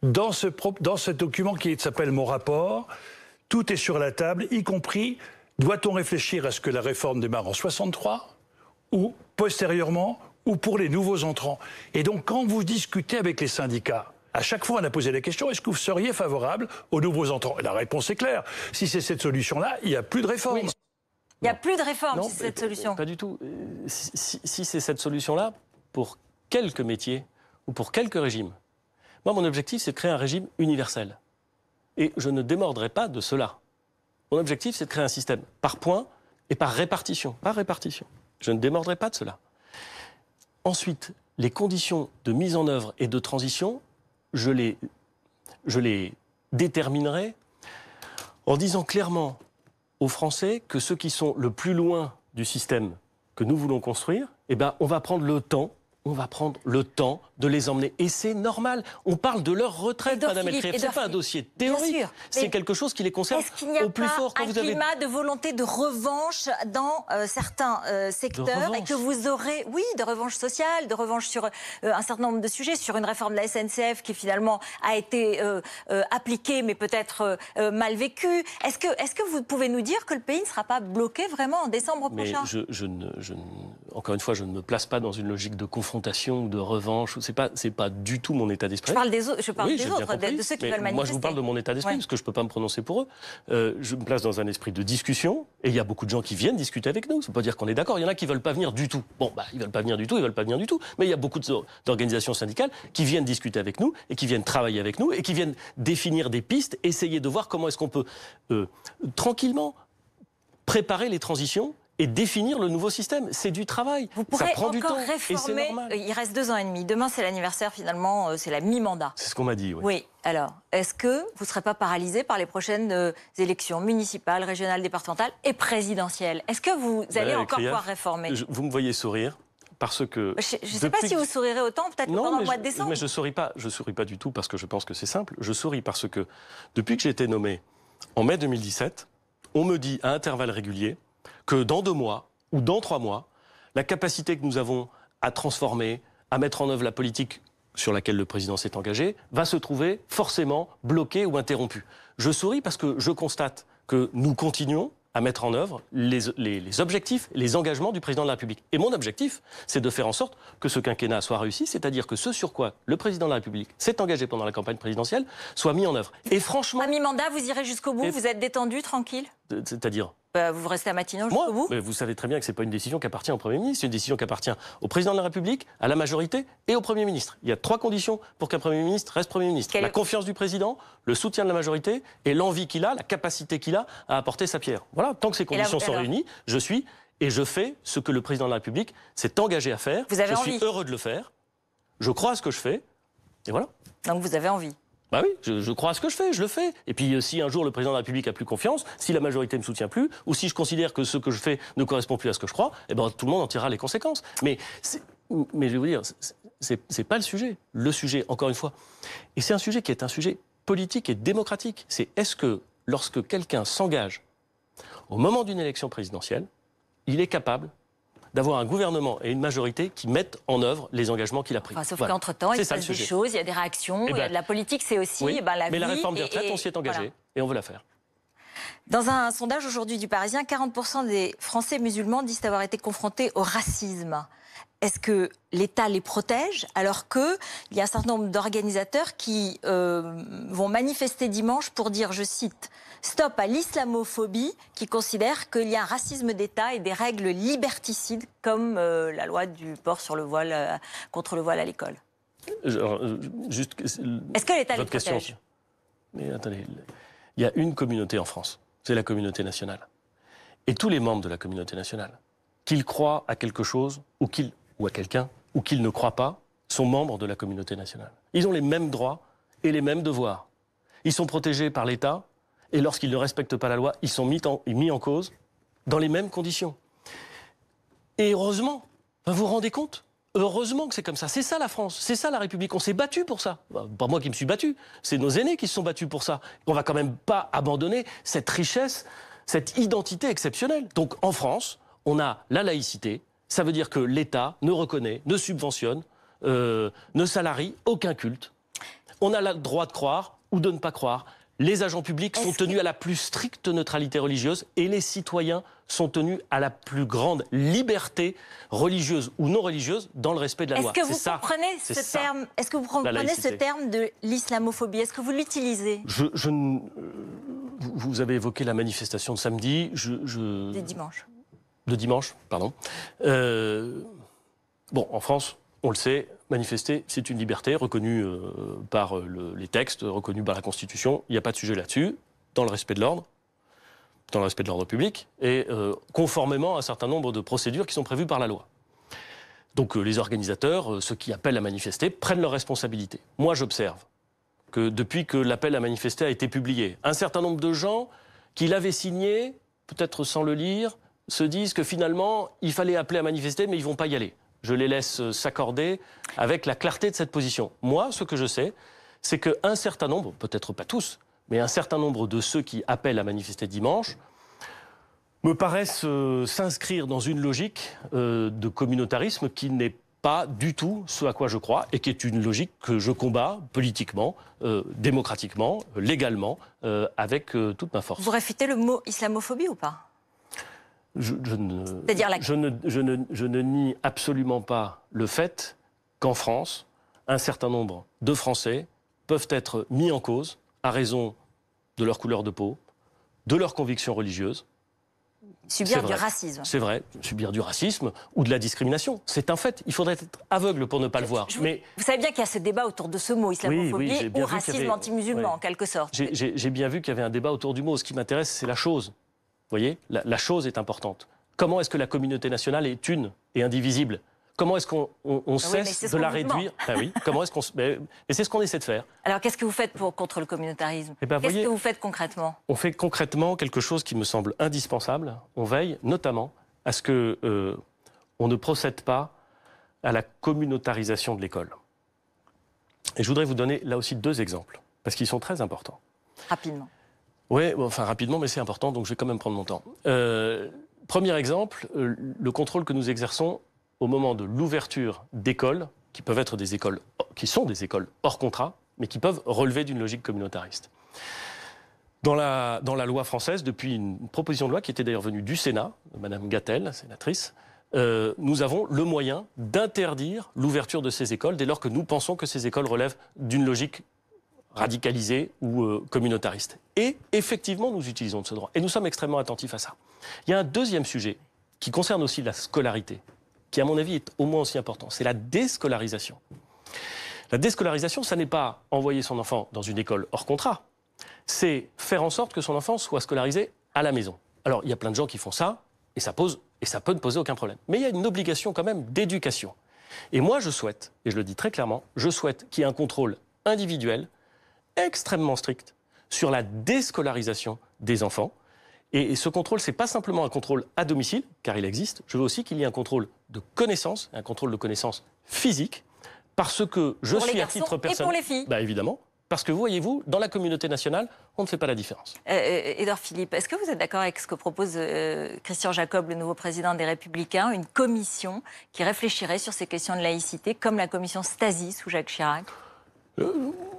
dans ce document qui s'appelle mon rapport, tout est sur la table, y compris, doit-on réfléchir à ce que la réforme démarre en 63 ou postérieurement ou pour les nouveaux entrants. Et donc quand vous discutez avec les syndicats, à chaque fois on a posé la question, est-ce que vous seriez favorable aux nouveaux entrants? Et la réponse est claire, si c'est cette solution-là, il n'y a plus de réforme. Oui. Il n'y a plus de réforme si c'est cette solution. Pas du tout. Si c'est cette solution-là, pour quelques métiers ou pour quelques régimes, moi mon objectif c'est de créer un régime universel. Et je ne démordrai pas de cela. Mon objectif c'est de créer un système par points et par répartition. Par répartition. Je ne démordrai pas de cela. Ensuite, les conditions de mise en œuvre et de transition, je les déterminerai en disant clairement aux Français que ceux qui sont le plus loin du système que nous voulons construire, eh ben, on va prendre le temps de les emmener. Et c'est normal. On parle de leur retraite, Madame Elkrief. Ce n'est pas un dossier théorique. C'est quelque chose qui les concerne au plus fort. Est-ce qu'il n'y a pas un climat de volonté de revanche dans certains secteurs et que vous aurez, oui, de revanche sociale, de revanche sur un certain nombre de sujets, sur une réforme de la SNCF qui finalement a été appliquée mais peut-être mal vécue. Est-ce que vous pouvez nous dire que le pays ne sera pas bloqué vraiment en décembre prochain? Encore une fois, je ne me place pas dans une logique de confrontation ou de revanche. C'est pas du tout mon état d'esprit. Je parle des autres, de ceux qui veulent manifester. Moi, je vous parle de mon état d'esprit, parce que je ne peux pas me prononcer pour eux. Je me place dans un esprit de discussion, et il y a beaucoup de gens qui viennent discuter avec nous. Ça ne veut pas dire qu'on est d'accord. Il y en a qui ne veulent pas venir du tout. Bon, ils ne veulent pas venir du tout, ils ne veulent pas venir du tout. Mais il y a beaucoup d'organisations syndicales qui viennent discuter avec nous, et qui viennent travailler avec nous, et qui viennent définir des pistes, essayer de voir comment est-ce qu'on peut tranquillement préparer les transitions et définir le nouveau système. C'est du travail. Vous pourrez ça prend du temps réformer. Et c'est normal. Il reste 2 ans et demi. Demain, c'est l'anniversaire, finalement, c'est la mi-mandat. C'est ce qu'on m'a dit, oui. Oui. Alors, est-ce que vous ne serez pas paralysé par les prochaines élections municipales, régionales, départementales et présidentielles? Est-ce que vous allez encore pouvoir réformer? Vous me voyez sourire parce que... Je ne sais pas si vous sourirez autant, peut-être pendant le mois de décembre. Mais je ne souris pas du tout parce que je pense que c'est simple. Je souris parce que depuis que j'ai été nommé en mai 2017, on me dit à intervalles réguliers que dans 2 mois ou dans 3 mois, la capacité que nous avons à transformer, à mettre en œuvre la politique sur laquelle le président s'est engagé, va se trouver forcément bloquée ou interrompue. Je souris parce que je constate que nous continuons à mettre en œuvre les objectifs, les engagements du président de la République. Et mon objectif, c'est de faire en sorte que ce quinquennat soit réussi, c'est-à-dire que ce sur quoi le président de la République s'est engagé pendant la campagne présidentielle soit mis en œuvre. Et franchement... À mi-mandat, vous irez jusqu'au bout, vous êtes détendu, tranquille? C'est-à-dire vous restez à Matignon jusqu'au bout? Mais vous savez très bien que ce n'est pas une décision qui appartient au Premier ministre, c'est une décision qui appartient au président de la République, à la majorité et au Premier ministre. Il y a 3 conditions pour qu'un Premier ministre reste Premier ministre. La confiance du président, le soutien de la majorité et l'envie qu'il a, la capacité qu'il a à apporter sa pierre. Voilà, tant que ces conditions sont réunies, je suis et je fais ce que le président de la République s'est engagé à faire. Vous avez je envie. suis heureux de le faire. Je crois à ce que je fais. Et voilà. Donc vous avez envie? Bah oui, je crois à ce que je fais, je le fais. Et puis si un jour le président de la République a plus confiance, si la majorité ne me soutient plus, ou si je considère que ce que je fais ne correspond plus à ce que je crois, eh ben, tout le monde en tirera les conséquences. Mais je vais vous dire, c'est pas le sujet. Le sujet, encore une fois, et c'est un sujet qui est un sujet politique et démocratique. C'est est-ce que lorsque quelqu'un s'engage au moment d'une élection présidentielle, il est capable d'avoir un gouvernement et une majorité qui mettent en œuvre les engagements qu'il a pris. Enfin, sauf qu'entre-temps, il se passe des choses, il y a des réactions, il y a de la politique, c'est aussi la vie. Mais la réforme des retraites, on s'y est engagé et on veut la faire. Dans un sondage aujourd'hui du Parisien, 40% des Français musulmans disent avoir été confrontés au racisme. Est-ce que l'État les protège alors qu'il y a un certain nombre d'organisateurs qui vont manifester dimanche pour dire, je cite, « Stop à l'islamophobie » qui considère qu'il y a un racisme d'État et des règles liberticides comme la loi du port sur le voile, contre le voile à l'école. Est-ce que l'État les protège? Mais attendez, il y a une communauté en France, c'est la communauté nationale. Et tous les membres de la communauté nationale, qu'ils croient à quelque chose ou à quelqu'un, ou qu'ils ne croient pas, sont membres de la communauté nationale. Ils ont les mêmes droits et les mêmes devoirs. Ils sont protégés par l'État, et lorsqu'ils ne respectent pas la loi, ils sont mis en cause dans les mêmes conditions. Et heureusement, vous vous rendez compte, heureusement que c'est comme ça. C'est ça la France, c'est ça la République. On s'est battu pour ça. Pas moi qui me suis battu, c'est nos aînés qui se sont battus pour ça. On va quand même pas abandonner cette richesse, cette identité exceptionnelle. Donc en France, on a la laïcité. Ça veut dire que l'État ne reconnaît, ne subventionne, ne salarie aucun culte. On a le droit de croire ou de ne pas croire. Les agents publics sont tenus à la plus stricte neutralité religieuse et les citoyens sont tenus à la plus grande liberté religieuse ou non religieuse dans le respect de la loi. Est-ce que vous comprenez ce terme de l'islamophobie? Est-ce que vous l'utilisez? Vous avez évoqué la manifestation de samedi. De dimanche. De dimanche, pardon. Bon, en France, on le sait, manifester, c'est une liberté reconnue par les textes, reconnue par la Constitution. Il n'y a pas de sujet là-dessus, dans le respect de l'ordre public, et conformément à un certain nombre de procédures qui sont prévues par la loi. Donc les organisateurs, ceux qui appellent à manifester, prennent leurs responsabilités. Moi, j'observe que depuis que l'appel à manifester a été publié, un certain nombre de gens qui l'avaient signé, peut-être sans le lire, se disent que finalement, il fallait appeler à manifester, mais ils ne vont pas y aller. Je les laisse s'accorder avec la clarté de cette position. Moi, ce que je sais, c'est qu'un certain nombre, peut-être pas tous, mais un certain nombre de ceux qui appellent à manifester dimanche me paraissent s'inscrire dans une logique de communautarisme qui n'est pas du tout ce à quoi je crois et qui est une logique que je combats politiquement, démocratiquement, légalement, avec toute ma force. Vous réfutez le mot islamophobie ou pas? Je ne nie absolument pas le fait qu'en France, un certain nombre de Français peuvent être mis en cause à raison de leur couleur de peau, de leurs convictions religieuses. Subir du racisme. C'est vrai, subir du racisme ou de la discrimination. C'est un fait. Il faudrait être aveugle pour ne pas le voir. Mais vous savez bien qu'il y a ce débat autour de ce mot, islamophobie ou racisme anti-musulman, en quelque sorte. J'ai bien vu qu'il y avait un débat autour du mot. Ce qui m'intéresse, c'est la chose. Vous voyez, la chose est importante. Comment est-ce que la communauté nationale est une et indivisible? Comment est-ce qu'on cesse de la réduire? Oui. Comment est-ce qu'on... Et c'est ce qu'on essaie de faire. Alors qu'est-ce que vous faites contre le communautarisme? Qu'est-ce que vous faites concrètement? On fait concrètement quelque chose qui me semble indispensable. On veille notamment à ce que on ne procède pas à la communautarisation de l'école. Et je voudrais vous donner là aussi 2 exemples, parce qu'ils sont très importants. Rapidement. Oui, enfin rapidement, mais c'est important, donc je vais quand même prendre mon temps. Premier exemple, le contrôle que nous exerçons au moment de l'ouverture d'écoles, qui peuvent être des écoles, qui sont des écoles hors contrat, mais qui peuvent relever d'une logique communautariste. Dans la loi française, depuis une proposition de loi qui était d'ailleurs venue du Sénat, Madame Gatel, sénatrice, nous avons le moyen d'interdire l'ouverture de ces écoles dès lors que nous pensons que ces écoles relèvent d'une logique radicalisée ou communautariste. Et effectivement, nous utilisons de ce droit. Et nous sommes extrêmement attentifs à ça. Il y a un deuxième sujet qui concerne aussi la scolarité, qui à mon avis est au moins aussi important. C'est la déscolarisation. La déscolarisation, ça n'est pas envoyer son enfant dans une école hors contrat. C'est faire en sorte que son enfant soit scolarisé à la maison. Alors, il y a plein de gens qui font ça, et ça peut ne poser aucun problème. Mais il y a une obligation quand même d'éducation. Et moi, je souhaite, et je le dis très clairement, je souhaite qu'il y ait un contrôle individuel extrêmement strict sur la déscolarisation des enfants. Et ce contrôle, ce n'est pas simplement un contrôle à domicile, car il existe. Je veux aussi qu'il y ait un contrôle de connaissances, un contrôle de connaissances physiques, parce que je suis à titre personnel... Et pour les filles. Évidemment. Parce que, voyez-vous, dans la communauté nationale, on ne fait pas la différence. Édouard Philippe, est-ce que vous êtes d'accord avec ce que propose Christian Jacob, le nouveau président des Républicains, une commission qui réfléchirait sur ces questions de laïcité, comme la commission Stasi sous Jacques Chirac?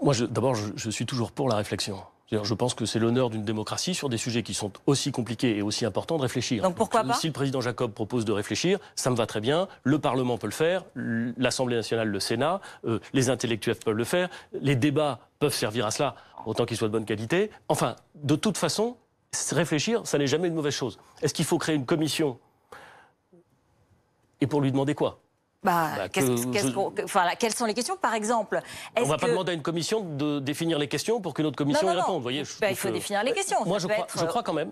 Moi, d'abord, je suis toujours pour la réflexion. Je pense que c'est l'honneur d'une démocratie sur des sujets qui sont aussi compliqués et aussi importants de réfléchir. Donc pourquoi pas? Si le président Jacob propose de réfléchir, ça me va très bien. Le Parlement peut le faire, l'Assemblée nationale, le Sénat, les intellectuels peuvent le faire, les débats peuvent servir à cela, autant qu'ils soient de bonne qualité. Enfin, de toute façon, réfléchir, ça n'est jamais une mauvaise chose. Est-ce qu'il faut créer une commission? Et pour lui demander quoi? Quelles sont les questions, par exemple? On ne va pas demander à une commission de définir les questions pour qu'une autre commission y réponde. Voyez, il faut définir les questions. Moi, je crois quand même...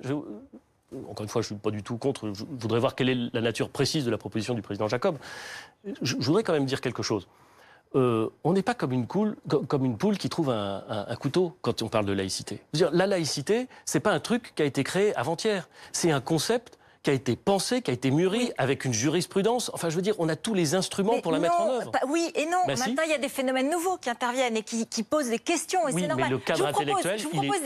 Encore une fois, je ne suis pas du tout contre. Je voudrais voir quelle est la nature précise de la proposition du président Jacob. Je voudrais quand même dire quelque chose. On n'est pas comme une poule qui trouve un couteau quand on parle de laïcité. Je veux dire, la laïcité, ce n'est pas un truc qui a été créé avant-hier. C'est un concept qui a été pensée, qui a été mûrie avec une jurisprudence. Enfin, je veux dire, on a tous les instruments pour la mettre en œuvre. Oui et non. Bah, Maintenant, il y a des phénomènes nouveaux qui interviennent et qui posent des questions. Et oui, c'est normal. mais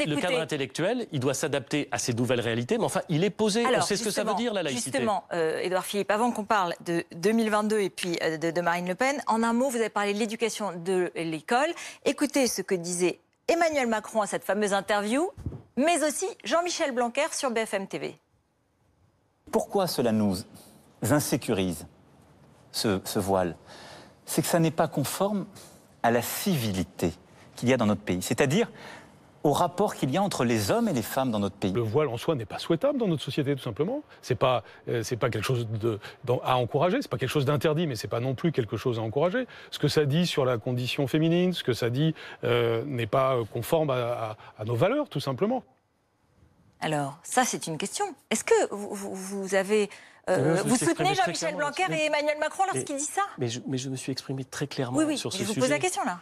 le cadre intellectuel, il doit s'adapter à ces nouvelles réalités. Mais enfin, il est posé. Alors, on sait ce que ça veut dire, la laïcité. Justement, Édouard Philippe, avant qu'on parle de 2022 et puis de Marine Le Pen, en un mot, vous avez parlé de l'éducation de l'école. Écoutez ce que disait Emmanuel Macron à cette fameuse interview, mais aussi Jean-Michel Blanquer sur BFM TV. Pourquoi cela nous insécurise, ce voile? C'est que ça n'est pas conforme à la civilité qu'il y a dans notre pays. C'est-à-dire au rapport qu'il y a entre les hommes et les femmes dans notre pays. Le voile en soi n'est pas souhaitable dans notre société, tout simplement. C'est pas quelque chose à encourager, c'est pas quelque chose d'interdit, mais c'est pas non plus quelque chose à encourager. Ce que ça dit sur la condition féminine, ce que ça dit n'est pas conforme à nos valeurs, tout simplement. Alors, ça, c'est une question. Est-ce que vous avez... vous soutenez Jean-Michel Blanquer et Emmanuel Macron lorsqu'il dit ça? Mais je me suis exprimé très clairement sur ce sujet. Oui, je vous pose la question, là.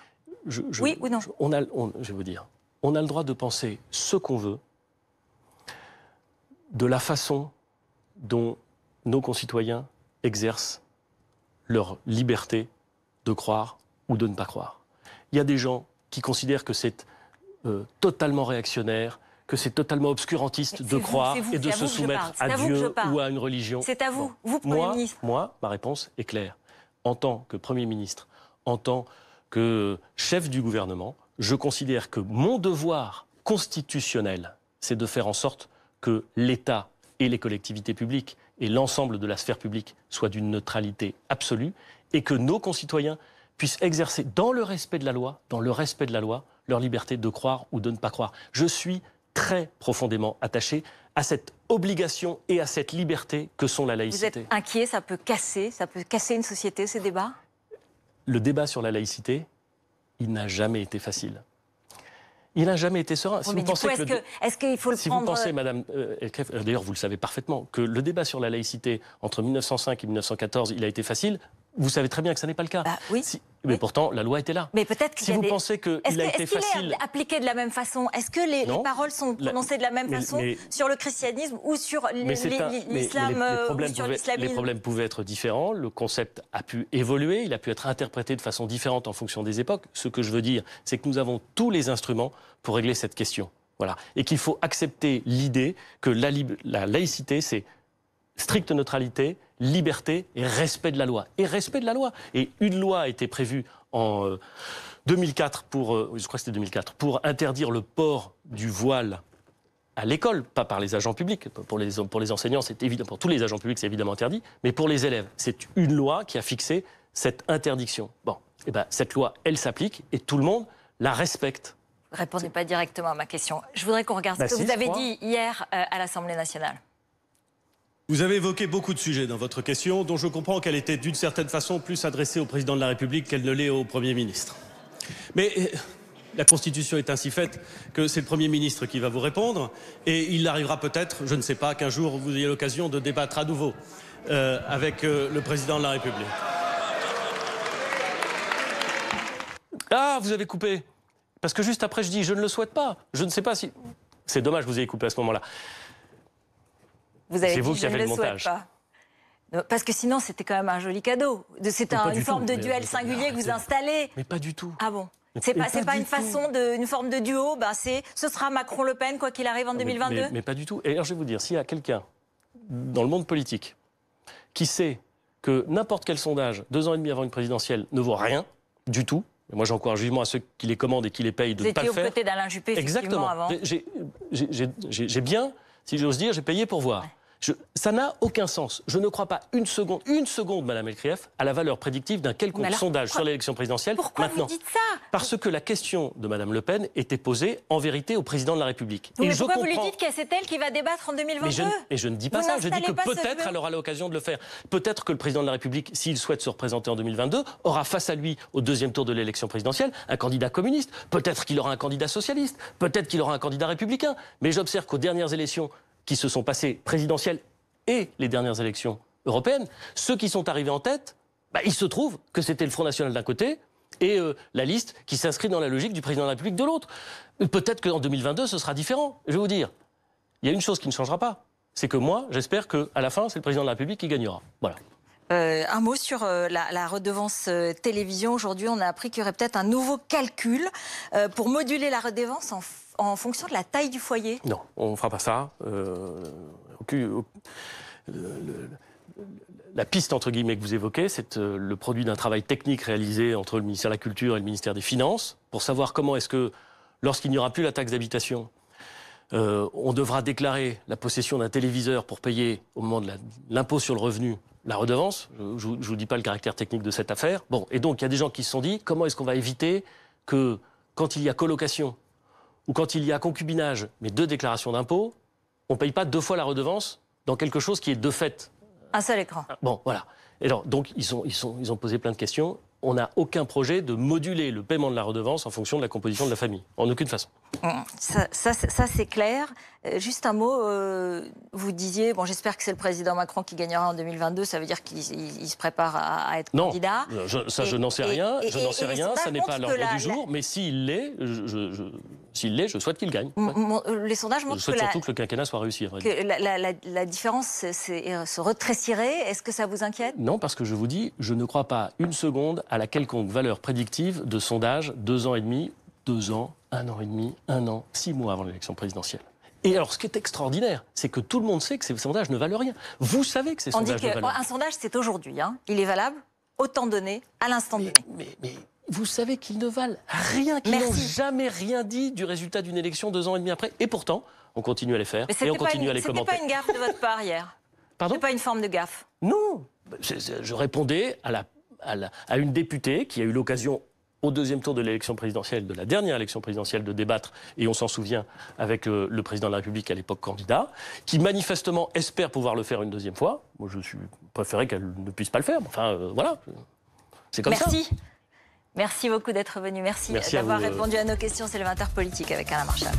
Oui ou non? Je vais vous dire, on a le droit de penser ce qu'on veut de la façon dont nos concitoyens exercent leur liberté de croire ou de ne pas croire. Il y a des gens qui considèrent que c'est totalement réactionnaire, que c'est totalement obscurantiste de croire et de se soumettre à Dieu ou à une religion. C'est à vous, vous Premier ministre. Moi, ma réponse est claire. En tant que Premier ministre, en tant que chef du gouvernement, je considère que mon devoir constitutionnel, c'est de faire en sorte que l'État et les collectivités publiques et l'ensemble de la sphère publique soient d'une neutralité absolue et que nos concitoyens puissent exercer dans le respect de la loi, leur liberté de croire ou de ne pas croire. Je suis très profondément attaché à cette obligation et à cette liberté que sont la laïcité. Vous êtes inquiet, ça peut casser une société, ces débats? Le débat sur la laïcité, il n'a jamais été facile. Il n'a jamais été serein. Est-ce qu'il faut le prendre... Si vous pensez, Madame d'ailleurs vous le savez parfaitement, que le débat sur la laïcité entre 1905 et 1914, il a été facile, vous savez très bien que ça n'est pas le cas. Bah, oui. Mais pourtant, la loi était là. Mais peut-être si vous pensez qu'il a été facile... Est-ce qu'il est appliqué de la même façon? Est-ce que les paroles sont prononcées de la même façon sur le christianisme ou sur l'islam? Les problèmes pouvaient être différents. Le concept a pu évoluer. Il a pu être interprété de façon différente en fonction des époques. Ce que je veux dire, c'est que nous avons tous les instruments pour régler cette question. Voilà. Et qu'il faut accepter l'idée que la laïcité, c'est stricte neutralité, liberté et respect de la loi. Et une loi a été prévue en 2004 je crois que c'était 2004, pour interdire le port du voile à l'école, pas par les agents publics. Pour les enseignants, c'est évident. Pour tous les agents publics, c'est évidemment interdit. Mais pour les élèves, c'est une loi qui a fixé cette interdiction. Bon, et ben cette loi, elle s'applique et tout le monde la respecte. Répondez pas directement à ma question. Je voudrais qu'on regarde ce que vous avez dit hier à l'Assemblée nationale. Vous avez évoqué beaucoup de sujets dans votre question, dont je comprends qu'elle était d'une certaine façon plus adressée au président de la République qu'elle ne l'est au Premier ministre. Mais la Constitution est ainsi faite que c'est le Premier ministre qui va vous répondre, et il arrivera peut-être, je ne sais pas, qu'un jour vous ayez l'occasion de débattre à nouveau avec le président de la République. Ah, vous avez coupé. Parce que juste après, je dis, je ne le souhaite pas. Je ne sais pas si... C'est dommage que vous ayez coupé à ce moment-là. C'est vous qui avez le montage. Parce que sinon, c'était quand même un joli cadeau. C'est une forme de duel singulier que vous installez. Mais pas du tout. Ah bon? C'est pas une façon une forme de duo. Ce sera Macron-Le Pen, quoi qu'il arrive en 2022. Mais pas du tout. Et alors, je vais vous dire, s'il y a quelqu'un dans le monde politique qui sait que n'importe quel sondage, 2 ans et demi avant une présidentielle, ne vaut rien du tout, et moi j'encourage vivement à ceux qui les commandent et qui les payent de ne pas le faire. Vous étiez aux côtés d'Alain Juppé, effectivement, avant. J'ai bien, si j'ose dire, j'ai payé pour voir. Ça n'a aucun sens. Je ne crois pas une seconde, Madame Elkrief, à la valeur prédictive d'un quelconque sondage sur l'élection présidentielle. Pourquoi vous dites ça? Parce que la question de Madame Le Pen était posée en vérité au président de la République. Mais pourquoi vous lui dites que c'est elle qui va débattre en 2022? Mais je ne dis pas ça. Je dis que peut-être elle aura l'occasion de le faire. Peut-être que le président de la République, s'il souhaite se représenter en 2022, aura face à lui, au 2e tour de l'élection présidentielle, un candidat communiste. Peut-être qu'il aura un candidat socialiste. Peut-être qu'il aura un candidat républicain. Mais j'observe qu'aux dernières élections qui se sont passées présidentielles et les dernières élections européennes, ceux qui sont arrivés en tête, il se trouve que c'était le Front National d'un côté et la liste qui s'inscrit dans la logique du président de la République de l'autre. Peut-être qu'en 2022, ce sera différent. Je vais vous dire, il y a une chose qui ne changera pas, c'est que moi, j'espère qu'à la fin, c'est le président de la République qui gagnera. Voilà. Un mot sur la redevance télévision. Aujourd'hui, on a appris qu'il y aurait peut-être un nouveau calcul pour moduler la redevance en fonction de la taille du foyer. Non, on ne fera pas ça. La piste, entre guillemets, que vous évoquez, c'est le produit d'un travail technique réalisé entre le ministère de la Culture et le ministère des Finances pour savoir comment est-ce que, lorsqu'il n'y aura plus la taxe d'habitation, on devra déclarer la possession d'un téléviseur pour payer, au moment de l'impôt sur le revenu, la redevance. Je ne vous dis pas le caractère technique de cette affaire. Bon, et donc, il y a des gens qui se sont dit, comment est-ce qu'on va éviter que, quand il y a colocation ou quand il y a concubinage, mais 2 déclarations d'impôt, on ne paye pas 2 fois la redevance dans quelque chose qui est de fait... Un seul écran. Bon, voilà. Et alors, donc, ils ont posé plein de questions. On n'a aucun projet de moduler le paiement de la redevance en fonction de la composition de la famille. En aucune façon. Ça c'est clair. Juste un mot, vous disiez, bon, j'espère que c'est le président Macron qui gagnera en 2022, ça veut dire qu'il se prépare à être candidat. Non, je n'en sais rien, ça n'est pas à l'ordre du jour, mais s'il l'est, je souhaite qu'il gagne. Les sondages montrent je souhaite surtout que le quinquennat soit réussi. Que la différence se retrécirait. Est-ce que ça vous inquiète? Non, parce que je vous dis, je ne crois pas une seconde à la quelconque valeur prédictive de sondage 2 ans et demi, 2 ans, 1 an et demi, 1 an, 6 mois avant l'élection présidentielle. Et alors, ce qui est extraordinaire, c'est que tout le monde sait que ces sondages ne valent rien. Vous savez que ces sondages ne valent rien. Un sondage, c'est aujourd'hui. Hein. Il est valable au temps donné, à l'instant donné. Mais vous savez qu'ils ne valent rien, qu'ils n'ont jamais rien dit du résultat d'une élection 2 ans et demi après. Et pourtant, on continue à les faire et on continue à les commenter. C'était pas une gaffe de votre part hier? Pardon? C'était pas une forme de gaffe? Non. Je répondais à une députée qui a eu l'occasion, au 2e tour de l'élection présidentielle, de la dernière élection présidentielle, de débattre, et on s'en souvient, avec le président de la République, à l'époque candidat, qui manifestement espère pouvoir le faire une 2e fois. Moi, je préférais qu'elle ne puisse pas le faire. Enfin, voilà, c'est comme ça. Merci. Merci beaucoup d'être venu. Merci d'avoir répondu à nos questions. C'est le 20h politique avec Alain Marchal.